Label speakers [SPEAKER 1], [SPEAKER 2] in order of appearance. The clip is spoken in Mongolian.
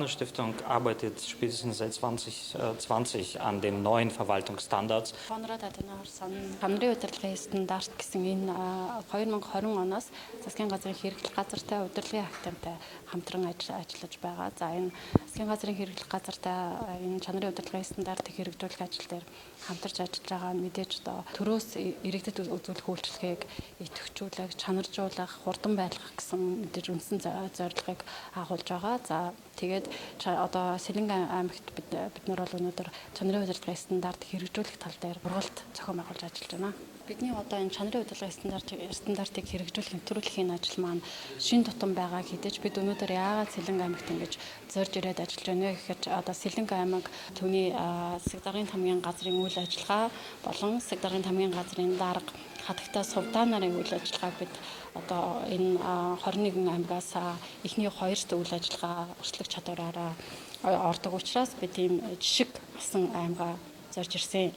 [SPEAKER 1] Stiftung arbeitet spätestens seit 2020 an den neuen Verwaltungsstandards.
[SPEAKER 2] Конрад Аденауэрсон хамрын удирдлагын стандарт гэсэн энэ 2020 оноос засгийн газрын хэрэглэх газартай удирдлагын актантай хамтран ажиллаж байгаа. За энэ засгийн газрын хэрэглэх газартай энэ чанарын удирдлагын стандартыг хэрэгжүүлэх ажил дээр хамтарч ажиллаж байгаа мэдээж одоо төрөөс иргэдэд үзүүлэх үйлчлэгийг идэвхжүүлэх, чанаржуулах, хурдан байлгах гэсэн мэдээж үндсэн зорилгыг агуулж байгаа. За тэгээд одоо Сэлэнг аймагт бид нар бол өнөөдөр чанарын удирдлагын стандарт хэрэгжүүлэх тал дээр ургалт зохион байгуулж ажиллаж байна. Бидний одоо энэ чанарын удирдлагын стандартыг хэрэгжүүлэх, нэвтрүүлэхийн ажил маань шин тутам байгаа хэдиж бид өнөөдөр яагаад Сэлэнг аймагт ингэж зорж ирээд ажиллаж байна вэ гэхээр одоо Сэлэнг аймаг түүний засаг даргын тамгын газрын үйл ажиллагаа болон засаг даргын тамгын газрын дарга хатагтай сувдаа нарын үйл ажиллагааг бид одоо энэ 21 аймагаас эхний 2 үйл ажиллагаа өршлөх чадвараараа ордог учраас бид ийм жишг асан аймгаа зорж ирсэн.